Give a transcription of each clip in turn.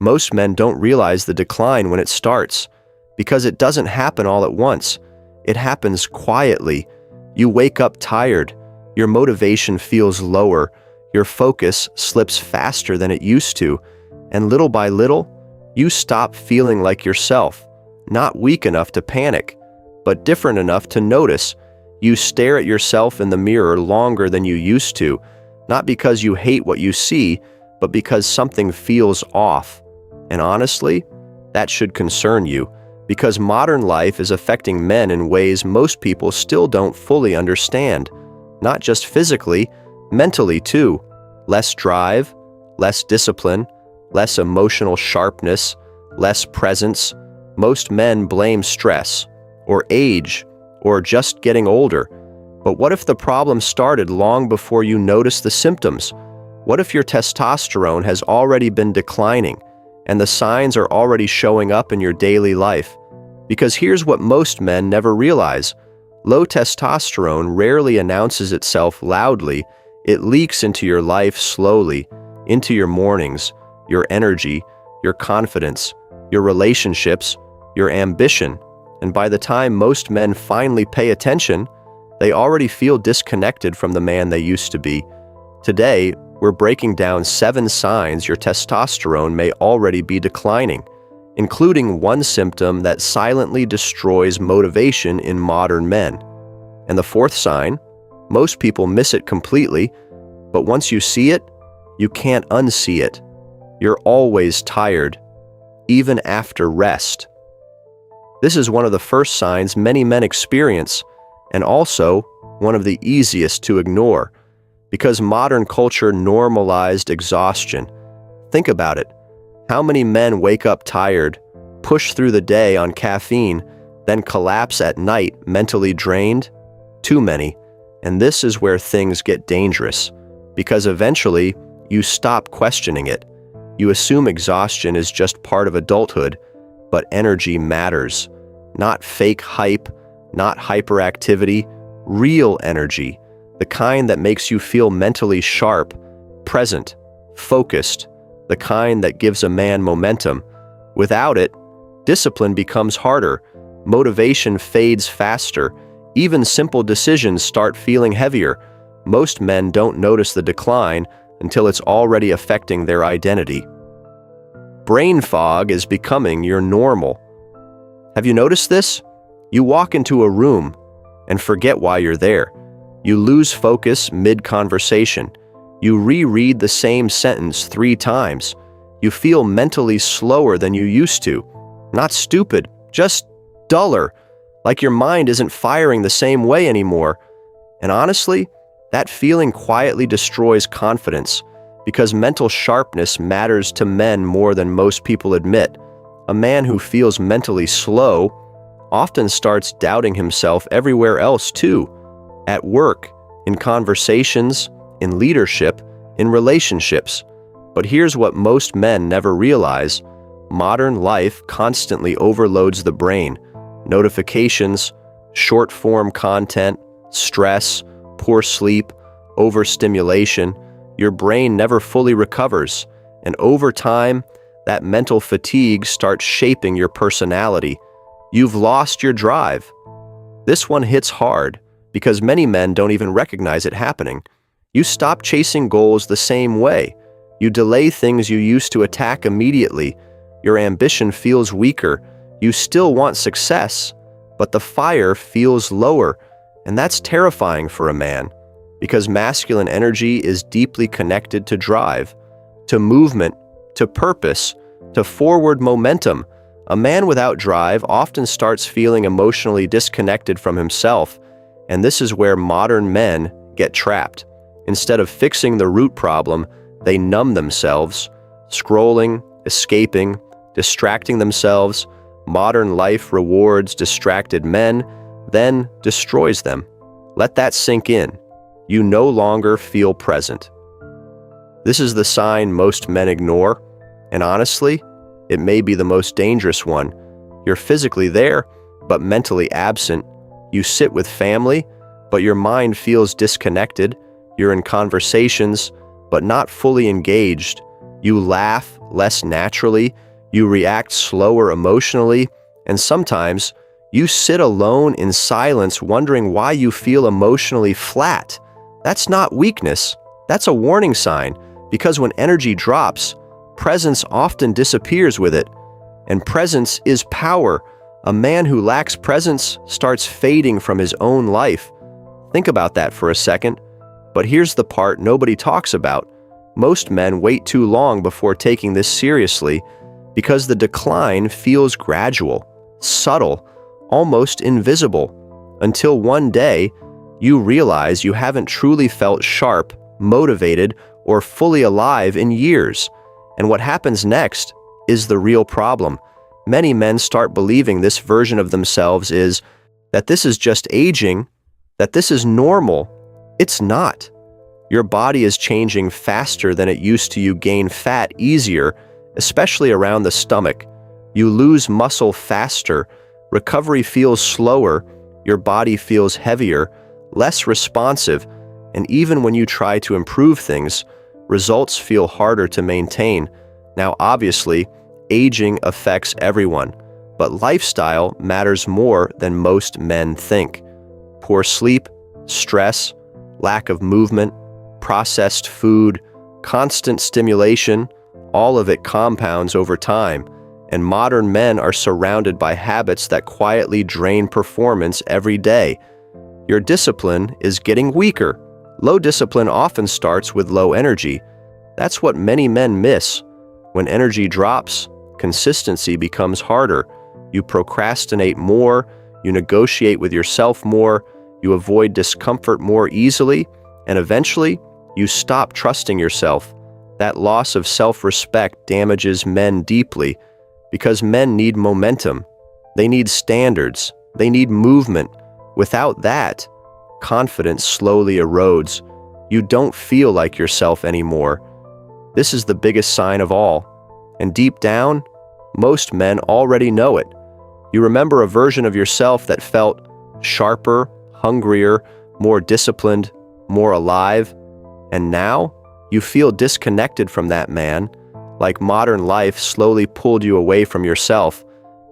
Most men don't realize the decline when it starts, because it doesn't happen all at once. It happens quietly. You wake up tired, your motivation feels lower, your focus slips faster than it used to, and little by little, you stop feeling like yourself, not weak enough to panic, but different enough to notice. You stare at yourself in the mirror longer than you used to, not because you hate what you see, but because something feels off. And honestly, that should concern you, because modern life is affecting men in ways most people still don't fully understand. Not just physically, mentally too. Less drive, less discipline, less emotional sharpness, less presence. Most men blame stress, or age, or just getting older. But what if the problem started long before you noticed the symptoms? What if your testosterone has already been declining, and the signs are already showing up in your daily life? Because here's what most men never realize. Low testosterone rarely announces itself loudly. It leaks into your life slowly, into your mornings, your energy, your confidence, your relationships, your ambition. And by the time most men finally pay attention, they already feel disconnected from the man they used to be. Today, we're breaking down 7 signs your testosterone may already be declining, including one symptom that silently destroys motivation in modern men. And the 4th sign, most people miss it completely, but once you see it, you can't unsee it. You're always tired, even after rest. This is one of the first signs many men experience, and also one of the easiest to ignore, because modern culture normalized exhaustion. Think about it. How many men wake up tired, push through the day on caffeine, then collapse at night mentally drained? Too many. And this is where things get dangerous, because eventually you stop questioning it. You assume exhaustion is just part of adulthood, but energy matters. Not fake hype, not hyperactivity, real energy, the kind that makes you feel mentally sharp, present, focused, the kind that gives a man momentum. Without it, discipline becomes harder, motivation fades faster, even simple decisions start feeling heavier. Most men don't notice the decline until it's already affecting their identity. Brain fog is becoming your normal. Have you noticed this? You walk into a room and forget why you're there. You lose focus mid-conversation. You reread the same sentence 3 times. You feel mentally slower than you used to. Not stupid, just duller, like your mind isn't firing the same way anymore. And honestly, that feeling quietly destroys confidence, because mental sharpness matters to men more than most people admit. A man who feels mentally slow often starts doubting himself everywhere else too. At work, in conversations, in leadership, in relationships. But here's what most men never realize. Modern life constantly overloads the brain. Notifications, short-form content, stress, poor sleep, overstimulation. Your brain never fully recovers, and over time, that mental fatigue starts shaping your personality. You've lost your drive. This one hits hard, because many men don't even recognize it happening. You stop chasing goals the same way. You delay things you used to attack immediately. Your ambition feels weaker. You still want success, but the fire feels lower, and that's terrifying for a man, because masculine energy is deeply connected to drive, to movement, to purpose, to forward momentum. A man without drive often starts feeling emotionally disconnected from himself, and this is where modern men get trapped. Instead of fixing the root problem, they numb themselves, scrolling, escaping, distracting themselves. Modern life rewards distracted men, then destroys them. Let that sink in. You no longer feel present. This is the sign most men ignore, and honestly, it may be the most dangerous one. You're physically there, but mentally absent. You sit with family, but your mind feels disconnected. You're in conversations, but not fully engaged. You laugh less naturally, you react slower emotionally, and sometimes you sit alone in silence wondering why you feel emotionally flat. That's not weakness, that's a warning sign, because when energy drops, presence often disappears with it. And presence is power. A man who lacks presence starts fading from his own life. Think about that for a second. But here's the part nobody talks about. Most men wait too long before taking this seriously because the decline feels gradual, subtle, almost invisible, until one day you realize you haven't truly felt sharp, motivated, or fully alive in years. And what happens next is the real problem. Many men start believing this version of themselves is that this is just aging, that this is normal. It's not. Your body is changing faster than it used to. You gain fat easier, especially around the stomach. You lose muscle faster. Recovery feels slower. Your body feels heavier, less responsive, and even when you try to improve things, results feel harder to maintain. Now, obviously, aging affects everyone, but lifestyle matters more than most men think. Poor sleep, stress, lack of movement, processed food, constant stimulation, all of it compounds over time, and modern men are surrounded by habits that quietly drain performance every day. Your discipline is getting weaker. Low discipline often starts with low energy. That's what many men miss. When energy drops, consistency becomes harder. You procrastinate more, you negotiate with yourself more, you avoid discomfort more easily, and eventually, you stop trusting yourself. That loss of self-respect damages men deeply because men need momentum. They need standards. They need movement. Without that, confidence slowly erodes. You don't feel like yourself anymore. This is the biggest sign of all. And deep down, most men already know it. You remember a version of yourself that felt sharper, hungrier, more disciplined, more alive. And now, you feel disconnected from that man, like modern life slowly pulled you away from yourself.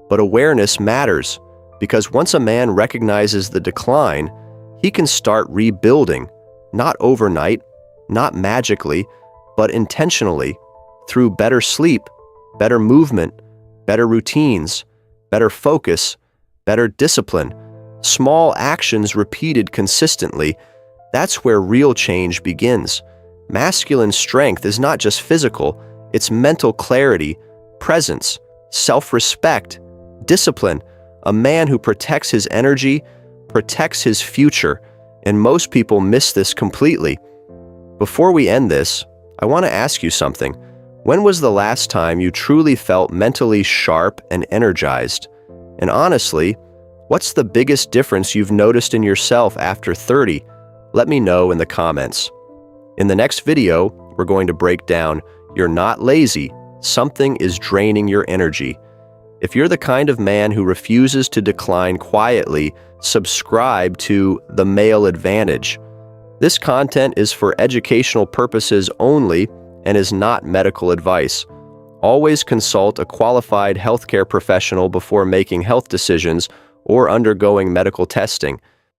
But awareness matters, because once a man recognizes the decline, he can start rebuilding, not overnight, not magically, but intentionally, through better sleep, better movement, better routines, better focus, better discipline, small actions repeated consistently. That's where real change begins. Masculine strength is not just physical, it's mental clarity, presence, self-respect, discipline. A man who protects his energy protects his future, and most people miss this completely. Before we end this, I want to ask you something. When was the last time you truly felt mentally sharp and energized? And honestly, what's the biggest difference you've noticed in yourself after 30? Let me know in the comments. In the next video, we're going to break down, you're not lazy, something is draining your energy. If you're the kind of man who refuses to decline quietly, subscribe to The Male Advantage. This content is for educational purposes only and is not medical advice. Always consult a qualified healthcare professional before making health decisions or undergoing medical testing.